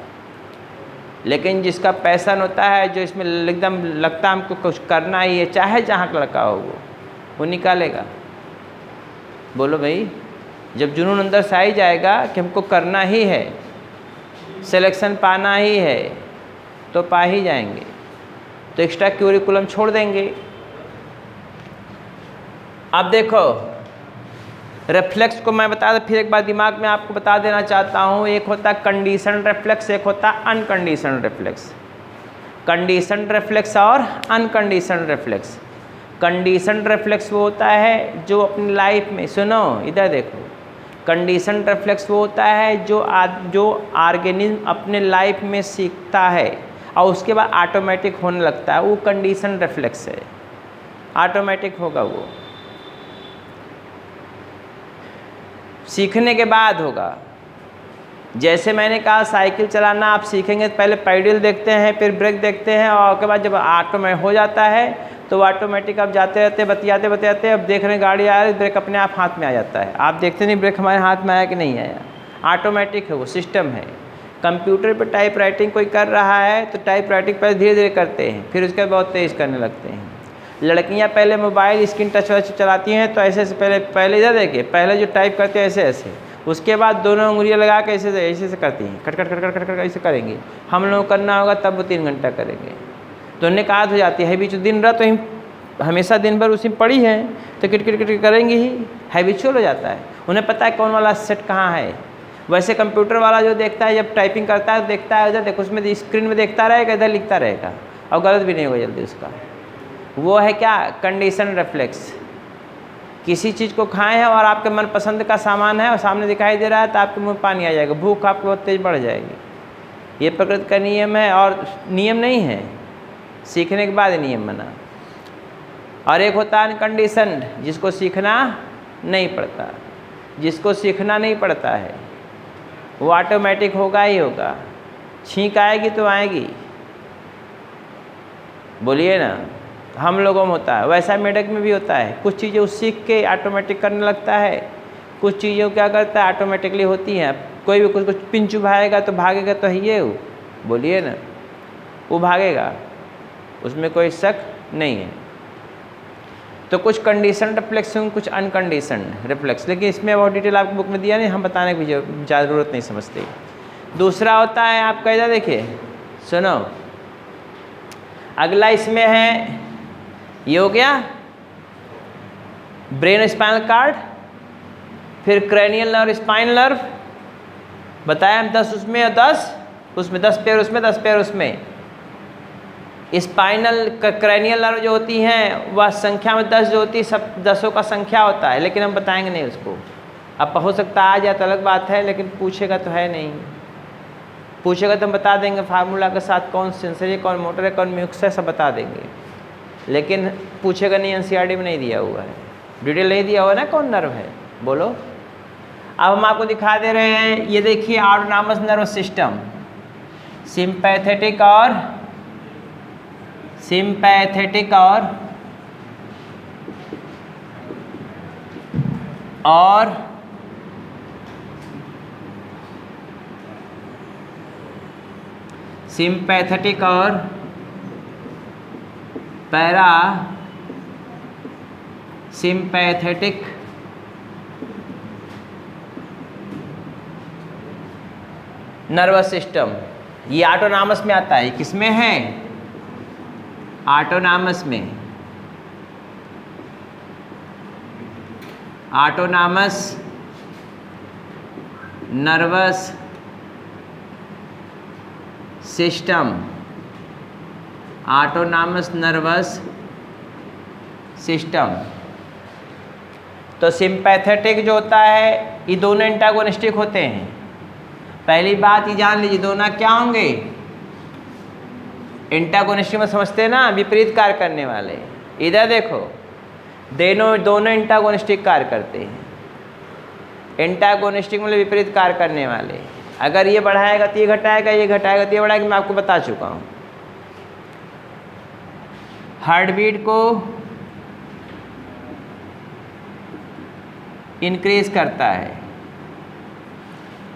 लेकिन जिसका पैशन होता है, जो इसमें एकदम लगता है हमको कुछ करना ही है, चाहे जहाँ का लड़का हो वो निकालेगा। बोलो भाई, जब जुनून अंदर से आ ही जाएगा कि हमको करना ही है, सिलेक्शन पाना ही है, तो पा ही जाएंगे, तो एक्स्ट्रा करिकुलम छोड़ देंगे। अब देखो रिफ्लेक्स को मैं बता फिर एक बार दिमाग में आपको बता देना चाहता हूँ। एक होता है कंडीशन रिफ्लेक्स, एक होता है अनकंडीशन रिफ्लेक्स। कंडीशन रिफ्लेक्स और अनकंडीशन रिफ्लेक्स। कंडीशन रिफ्लेक्स वो होता है जो अपनी लाइफ में, सुनो इधर देखो, कंडीशन रिफ्लेक्स वो होता है जो ऑर्गेनिज्म अपने लाइफ में सीखता है और उसके बाद ऑटोमेटिक होने लगता है, वो कंडीशन रिफ्लेक्स है, ऑटोमेटिक होगा, वो सीखने के बाद होगा। जैसे मैंने कहा साइकिल चलाना आप सीखेंगे तो पहले पैडल देखते हैं, फिर ब्रेक देखते हैं, और उसके बाद जब ऑटोमेटिक हो जाता है तो ऑटोमेटिक आप जाते रहते बतियाते बतियाते अब देख रहे हैं गाड़ी आ रही, ब्रेक अपने आप हाथ में आ जाता है। आप देखते नहीं ब्रेक हमारे हाथ में आया कि नहीं आया, ऑटोमेटिक है, वो सिस्टम है। कंप्यूटर पे टाइप राइटिंग कोई कर रहा है तो टाइप राइटिंग पहले धीरे धीरे करते हैं, फिर उसके बाद बहुत तेज़ करने लगते हैं। लड़कियां पहले मोबाइल स्क्रीन टच चलाती हैं तो ऐसे पहले इधर देखिए, पहले जो टाइप करते हैं ऐसे ऐसे, उसके बाद दोनों उंगलियां लगा के ऐसे ऐसे करती हैं, cut cut cut cut cut cut ऐसे करेंगे। हम लोग करना होगा तब वो 3 घंटा करेंगे, तो उन्हें कहा हो जाती है हैबिट, दिन रात तो हमेशा दिन भर उसी में पड़ी है तो किट किट किट करेंगे ही, हैबिचुअल हो जाता है। उन्हें पता है कौन वाला सेट कहाँ है। वैसे कंप्यूटर वाला जो देखता है जब टाइपिंग करता है तो देखता है उधर देखो, उसमें स्क्रीन में देखता रहेगा, इधर लिखता रहेगा और गलत भी नहीं होगा जल्दी उसका। वो है क्या, कंडीशन रिफ्लेक्स। किसी चीज़ को खाएं हैं और आपके मनपसंद का सामान है और सामने दिखाई दे रहा है तो आपके मुंह पानी आ जाएगा, भूख आपको बहुत तेज़ बढ़ जाएगी। ये प्रकृति का नियम है, और नियम नहीं है, सीखने के बाद नियम बना। और एक होता है अनकंडीशनड, जिसको सीखना नहीं पड़ता। जिसको सीखना नहीं पड़ता है वो ऑटोमेटिक होगा ही होगा, छींक आएगी तो आएगी, बोलिए ना। हम लोगों में होता है वैसा, मेढक में भी होता है, कुछ चीज़ें वो सीख के ऑटोमेटिक करने लगता है, कुछ चीज़ें क्या करता है ऑटोमेटिकली होती हैं। कोई भी कुछ पिन चुभाएगा तो भागेगा तो है ये, वो बोलिए ना, वो भागेगा, उसमें कोई शक नहीं है। तो कुछ कंडीशन रिफ्लेक्स होंगे, कुछ अनकंडीशन रिफ्लेक्स, लेकिन इसमें बहुत डिटेल आपको बुक में दिया नहीं, हम बताने की ज़रूरत नहीं समझते। दूसरा होता है आपका इधर देखिए, सुनो, अगला इसमें है, ये हो गया ब्रेन स्पाइनल कार्ड, फिर क्रैनियल नर्व, स्पाइनल नर्व बताया हम 10 उसमें और 10 उसमें, 10 पेयर उसमें 10 पेयर उसमें। स्पाइनल क्रैनियल नर्व जो होती हैं वह संख्या में 10 जो होती है, सब 10 का संख्या होता है, लेकिन हम बताएंगे नहीं उसको। अब हो सकता है आ जाए तो अलग बात है, लेकिन पूछेगा तो है नहीं, पूछेगा तो हम बता देंगे फार्मूला के साथ, कौन सेंसरी कौन मोटर है कौन म्यूक्स है सब बता देंगे, लेकिन पूछेगा नहीं, एनसीईआरटी में नहीं दिया हुआ है, डिटेल नहीं दिया हुआ ना कौन नर्व है, बोलो। अब हम आपको दिखा दे रहे हैं, ये देखिए ऑटोनॉमस नर्व सिस्टम, सिंपैथेटिक और सिंपैथेटिक और पैरा सिंपैथेटिक नर्वस सिस्टम, ये ऑटोनॉमस में आता है। किसमें है, ऑटोनॉमस में, autonomous nervous system, autonomous nervous system. तो सिंपैथेटिक जो होता है, ये दोनों एंटागोनिस्टिक होते हैं। पहली बात ये जान लीजिए, दोनों क्या होंगे, एंटागोनिस्टिक में समझते हैं ना, विपरीत कार्य करने वाले। इधर देखो, दोनों एंटागोनिस्टिक कार्य करते हैं। एंटागोनिस्टिक मतलब विपरीत कार्य करने वाले। अगर ये बढ़ाएगा तो ये घटाएगा, ये घटाएगा तो ये बढ़ाएगा, मैं आपको बता चुका हूँ। हार्ट बीट को इंक्रीज करता है,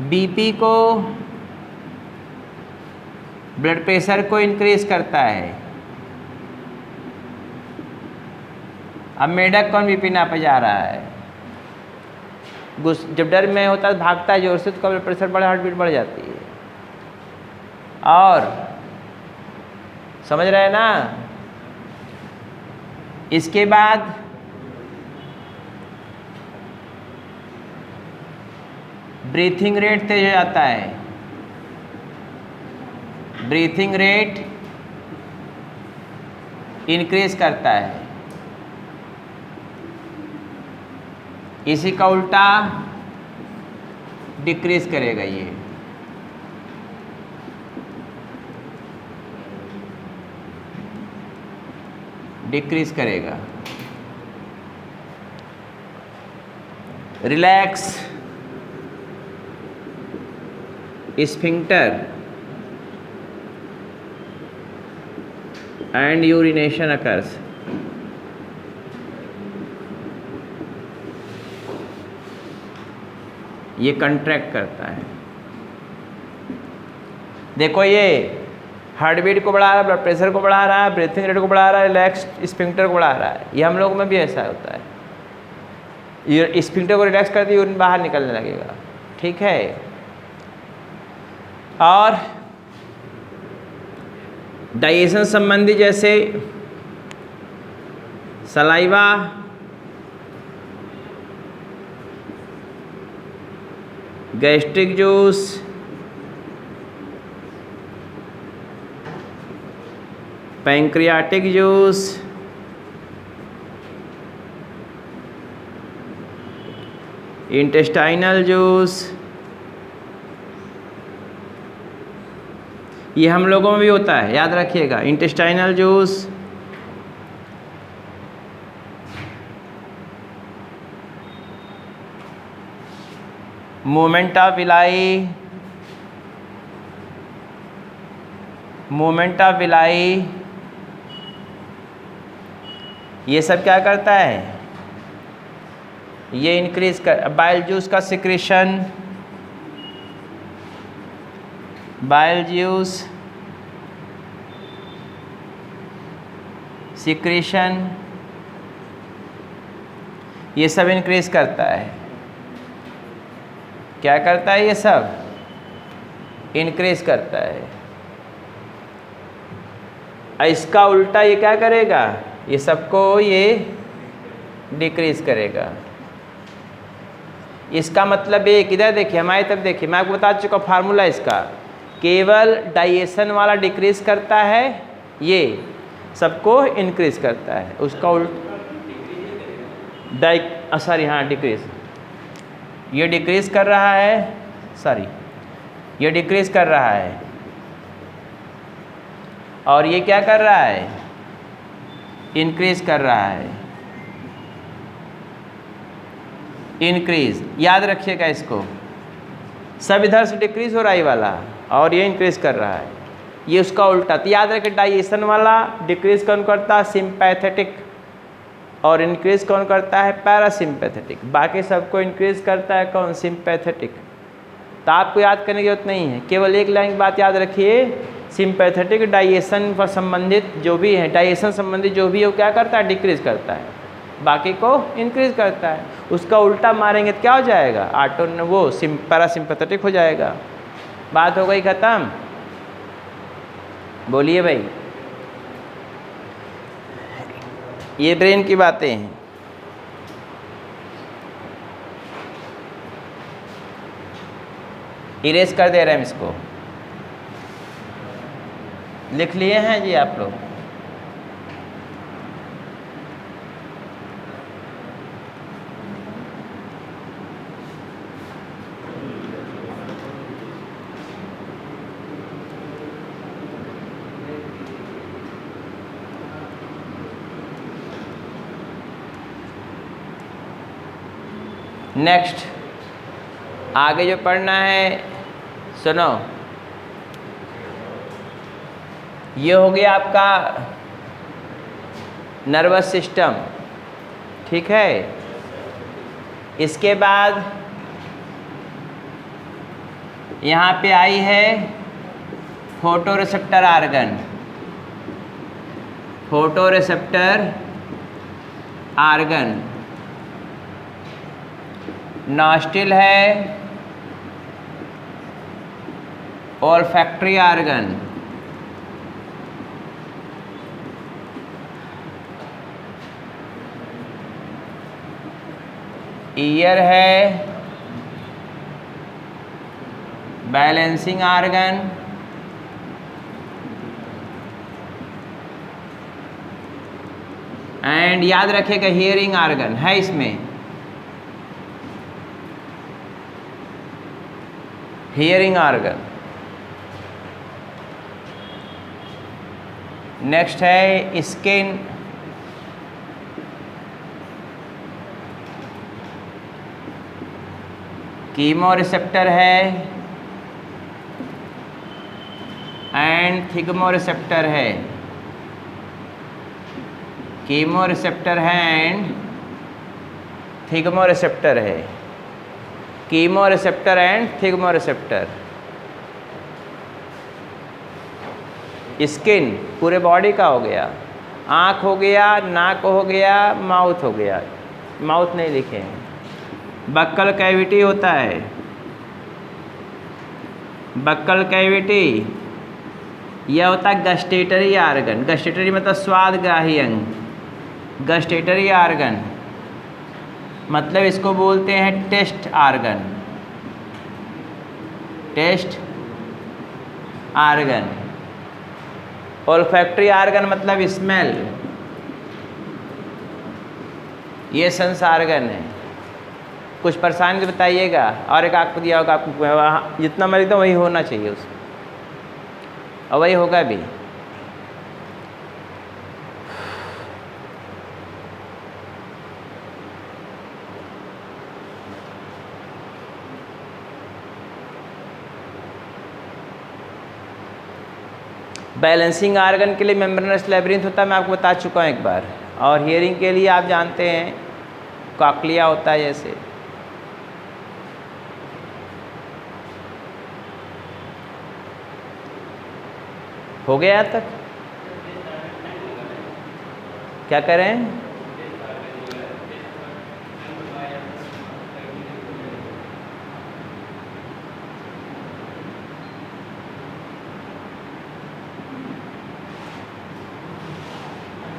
बीपी को, ब्लड प्रेशर को इंक्रीज करता है। अब मेढक कौन बीपी नापे जा रहा है? जब डर में होता है भागता है जोर से तो ब्लड प्रेशर बढ़, हार्ट बीट बढ़ जाती है। और समझ रहे हैं ना? इसके बाद ब्रीथिंग रेट तेज हो जाता है, ब्रीथिंग रेट इंक्रीज करता है। इसी का उल्टा डिक्रीज करेगा, ये डिक्रीज करेगा। Relax sphincter and urination occurs. ये कंट्रैक्ट करता है। देखो, ये हार्ट बीट को बढ़ा रहा है, ब्लड प्रेशर को बढ़ा रहा है, ब्रीथिंग रेट को बढ़ा रहा है, रिलैक्स स्फिंक्टर को बढ़ा रहा है। ये हम लोगों में भी ऐसा होता है। ये स्फिंक्टर को रिलैक्स करती है, यूरिन बाहर निकलने लगेगा। ठीक है। और डाइजेशन संबंधी जैसे saliva, gastric juice, pancreatic juice, intestinal juice, ये हम लोगों में भी होता है, याद रखिएगा। Intestinal juice, movement of villi, movement of villi, ये सब क्या करता है? ये इंक्रीज कर। बाइल जूस का सिक्रेशन, बाइल जूस सिक्रेशन, ये सब इंक्रीज करता है। क्या करता है? ये सब इंक्रीज करता है। इसका उल्टा ये क्या करेगा? ये सबको ये डिक्रीज करेगा। इसका मतलब ये, किधर देखिए, हमारी तरफ देखिए, मैं आपको बता चुका फार्मूला इसका। केवल डाइजेशन वाला डिक्रीज करता है, ये सबको इंक्रीज करता है। उसका सॉरी, हाँ, डिक्रीज, ये डिक्रीज कर रहा है, सॉरी, ये डिक्रीज कर रहा है। और ये क्या कर रहा है? इंक्रीज कर रहा है। इंक्रीज, याद रखिएगा इसको। सब इधर से डिक्रीज हो रहा है ये वाला, और ये इंक्रीज कर रहा है। ये उसका उल्टा। तो याद रखें, डाइजेशन वाला डिक्रीज कौन करता है? सिंपैथेटिक। और इंक्रीज कौन करता है? पैरासिम्पैथेटिक। बाकी सबको इंक्रीज करता है कौन? सिंपैथेटिक। तो आपको याद करने की जरूरत नहीं है, केवल एक लाइन की बात याद रखिए। सिंपैथेटिक डाइजेशन पर संबंधित जो भी है, डाइजेशन संबंधित जो भी है, वो क्या करता है? डिक्रीज करता है। बाकी को इंक्रीज करता है। उसका उल्टा मारेंगे तो क्या हो जाएगा? वो पैरासिम्पैथेटिक हो जाएगा। बात हो गई ख़त्म? बोलिए भाई। ये ब्रेन की बातें हैं। इरेज कर दे रहे हैं इसको। लिख लिए हैं जी आप लोग? नेक्स्ट आगे जो पढ़ना है सुनो, ये हो गया आपका नर्वस सिस्टम, ठीक है। इसके बाद यहाँ पे आई है photo receptor organ. Photo receptor organ nostril है, ओल्फैक्टरी आर्गन, ईयर है, बैलेंसिंग आर्गन, एंड याद रखिएगा हियरिंग आर्गन है इसमें, हियरिंग आर्गन। नेक्स्ट है स्किन, कीमो रिसेप्टर है एंड थिग्मो रिसेप्टर है, कीमो रिसेप्टर है एंड थिग्मो रिसेप्टर है, chemo receptor and thigmo receptor. Skin पूरे बॉडी का हो गया, आँख हो गया, नाक हो गया, माउथ हो गया, माउथ नहीं लिखे हैं। बक्कल कैविटी होता है, बक्कल कैविटी, यह होता है गस्टेटरी आर्गन। गस्टेटरी मतलब स्वादग्राही अंग, गस्टेटरी आर्गन मतलब इसको बोलते हैं taste organ, taste organ. Olfactory organ मतलब स्मेल, ये सेंस आर्गन है। कुछ परेशानी तो बताइएगा, और एक आपको दिया होगा, आपको जितना मरीज तो वही होना चाहिए उसमें, और वही होगा भी। बैलेंसिंग आर्गन के लिए मेम्ब्रेनस लेब्रिंथ होता है, मैं आपको बता चुका हूँ एक बार। और हियरिंग के लिए आप जानते हैं कॉक्लिया होता है। जैसे हो गया यहाँ तक? क्या करें?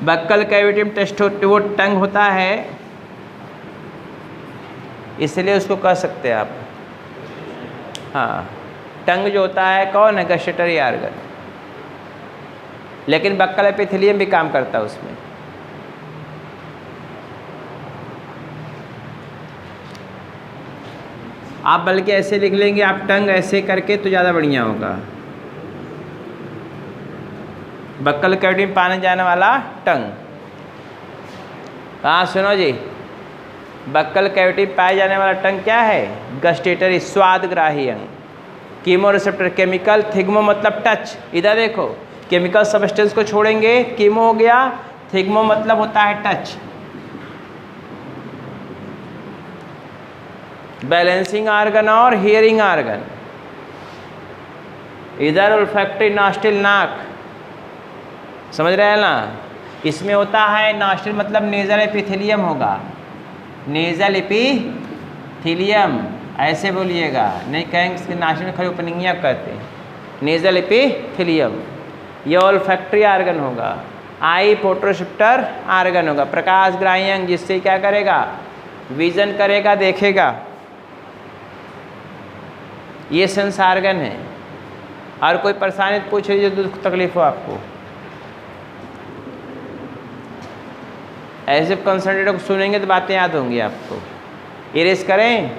बक्कल कैविटी में टेस्ट वो टंग होता है, इसलिए उसको कह सकते हैं आप। हाँ, टंग जो होता है कौन है? Gustatory organ. लेकिन बक्कल एपिथेलियम भी काम करता है उसमें। आप बल्कि ऐसे लिख लेंगे आप, टंग ऐसे करके तो ज़्यादा बढ़िया होगा। बक्कल कैविटी में पाने जाने वाला टंग। हाँ सुनो जी, बक्कल कैविटी में पाए जाने वाला टंग क्या है? गस्टेटरी, स्वादग्राही अंग। कीमो रिसेप्टर केमिकल, थिग्मो मतलब टच। इधर देखो, केमिकल सब्सटेंस को छोड़ेंगे, कीमो हो गया, थिग्मो मतलब होता है टच। बैलेंसिंग आर्गन और हियरिंग आर्गन। इधर ओल्फैक्टरी, नॉस्ट्रिल, नाक, समझ रहे हैं ना? इसमें होता है नॉस्ट्रिल मतलब नेजल एपिथेलियम होगा, नेजल एपिथेलियम ऐसे बोलिएगा, नहीं कहेंगे नॉस्ट्रिल में खड़ी ओपनिंगिया कहते हैं, नेजल एपिथेलियम। ये ओल्फैक्टरी आर्गन होगा। आई फोटोरिसेप्टर आर्गन होगा, प्रकाश ग्राही अंग, जिससे क्या करेगा? विजन करेगा, देखेगा। ये सेंस आर्गन है। और कोई परेशानी पूछ लीजिए, दुख तकलीफ हो आपको, ऐसे कंसंट्रेट सुनेंगे तो बातें याद होंगी आपको। इरेज करें?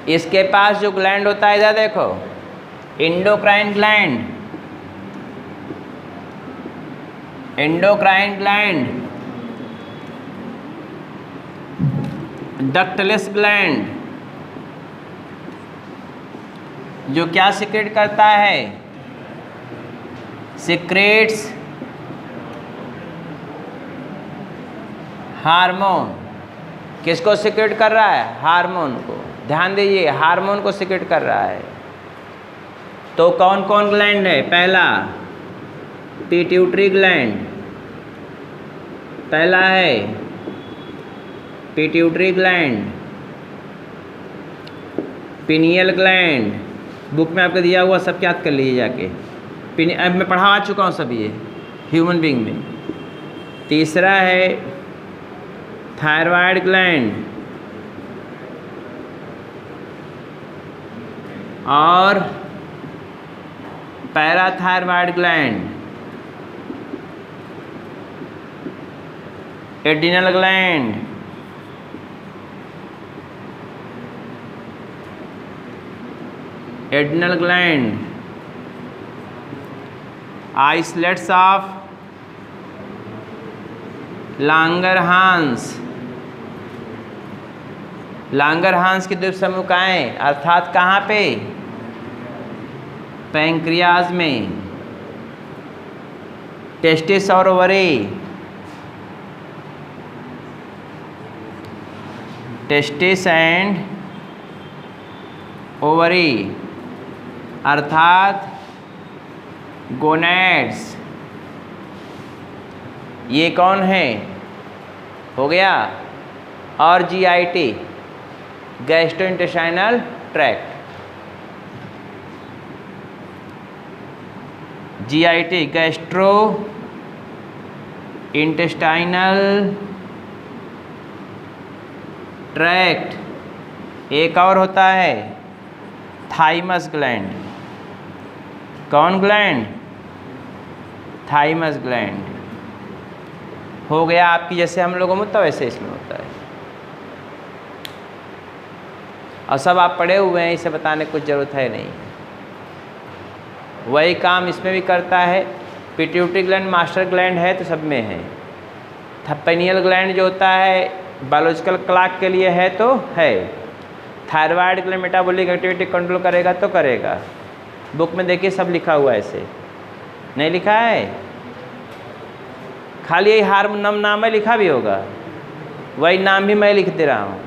इसके पास जो ग्लैंड होता है, इधर देखो, endocrine gland, endocrine gland, ductless gland, जो क्या सिक्रेट करता है, सिक्रेट्स हार्मोन। किसको सिक्रेट कर रहा है? हार्मोन को। ध्यान दीजिए, हार्मोन को सिक्रेट कर रहा है। तो कौन कौन ग्लैंड है? पहला पिट्यूटरी ग्लैंड, पहला है pituitary gland, pineal gland, book में आपको दिया हुआ सब याद कर लीजिए जाके, अब मैं पढ़ा चुका हूँ सब ये ह्यूमन बीइंग में। तीसरा है थायराइड ग्लैंड, और parathyroid gland, adrenal gland, adrenal gland, islets of Langerhans, Langerhans के द्वीप समूहकाएं, अर्थात कहाँ पे? पैंक्रियाज में। टेस्टिस और ओवरी, टेस्टिस एंड ओवरी अर्थात गोनेड्स। ये कौन है? हो गया। और GIT, gastrointestinal tract, GIT gastro intestinal tract. एक और होता है थाइमस ग्लैंड। कौन ग्लैंड? Thymus gland. हो गया आपकी, जैसे हम लोगों में होता है वैसे इसमें होता है। और सब आप पढ़े हुए हैं, इसे बताने की कुछ ज़रूरत है नहीं। वही काम इसमें भी करता है। पिट्यूटरी ग्लैंड मास्टर ग्लैंड है तो सब में है। पिनियल ग्लैंड जो होता है बायोलॉजिकल क्लॉक के लिए है तो है। Thyroid gland metabolic activity control करेगा तो करेगा। बुक में देखिए सब लिखा हुआ है, ऐसे नहीं लिखा है, खाली यही हार्मोन नाम में लिखा भी होगा, वही नाम भी मैं लिख दे रहा हूँ।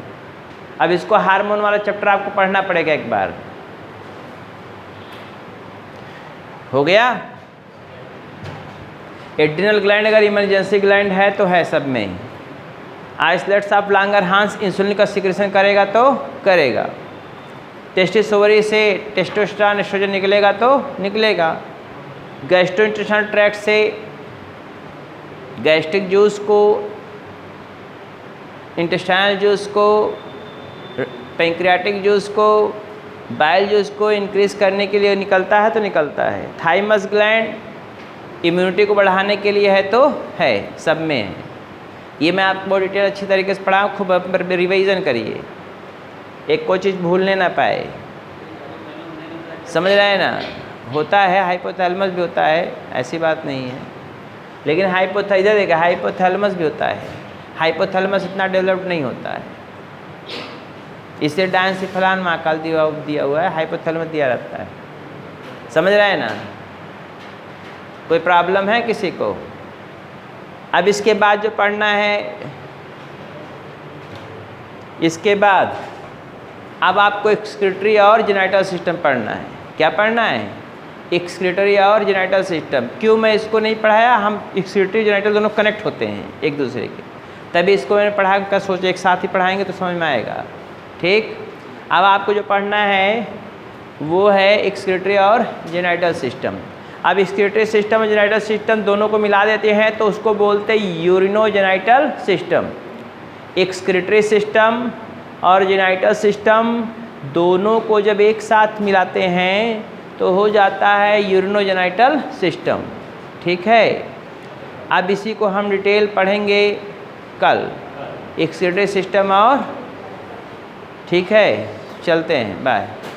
अब इसको हार्मोन वाला चैप्टर आपको पढ़ना पड़ेगा एक बार। हो गया। एड्रिनल ग्लैंड अगर इमरजेंसी ग्लैंड है तो है सब में। आइसलेट्स ऑफ लांगरहांस इंसुलिन का सिक्रेशन करेगा तो करेगा। टेस्टिस ओवरी से टेस्टोस्टेरोन एस्ट्रोजन निकलेगा तो निकलेगा। गैस्ट्रोइंटेस्टाइनल ट्रैक्ट से गैस्ट्रिक जूस को, इंटेस्टाइनल जूस को, पैंक्रियाटिक जूस को, बाइल जूस को इंक्रीज करने के लिए निकलता है तो निकलता है। थाइमस ग्लैंड इम्यूनिटी को बढ़ाने के लिए है तो है, सब में है। ये मैं आपको बहुत डिटेल अच्छी तरीके से पढ़ाऊँ, खूब रिवीजन करिए, एक कोई चीज़ भूलने ना पाए। समझ रहे हैं ना? होता है, हाइपोथैलेमस भी होता है, ऐसी बात नहीं है, लेकिन इधर देखा, हाइपोथैलेमस भी होता है। हाइपोथैलेमस इतना डेवलप्ड नहीं होता है, इससे डायंसिफलान महाकाल दिया हुआ है, हाइपोथैलेमस दिया रहता है। समझ रहे हैं ना? कोई प्रॉब्लम है किसी को? अब इसके बाद जो पढ़ना है, इसके बाद अब आपको एक्सक्रीटरी और जेनिटल सिस्टम पढ़ना है। क्या पढ़ना है? एक्सक्रीटरी और जेनिटल सिस्टम। क्यों मैं इसको नहीं पढ़ाया? हम एक्सक्रीटरी जेनिटल दोनों कनेक्ट होते हैं एक दूसरे के, तभी इसको मैंने पढ़ा कर सोचे एक साथ ही पढ़ाएंगे तो समझ में आएगा। ठीक। अब आपको जो पढ़ना है वो है एक्सक्रीटरी और जेनिटल सिस्टम। अब एक्सक्रीटरी सिस्टम और जेनिटल सिस्टम दोनों को मिला देते हैं तो उसको बोलते हैं यूरिनोजेनिटल सिस्टम। एक्सक्रीटरी सिस्टम और जेनिटल सिस्टम दोनों को जब एक साथ मिलाते हैं तो हो जाता है यूरिनोजेनिटल सिस्टम। ठीक है। अब इसी को हम डिटेल पढ़ेंगे कल, एक्सक्रीटरी सिस्टम और, ठीक है। चलते हैं, बाय।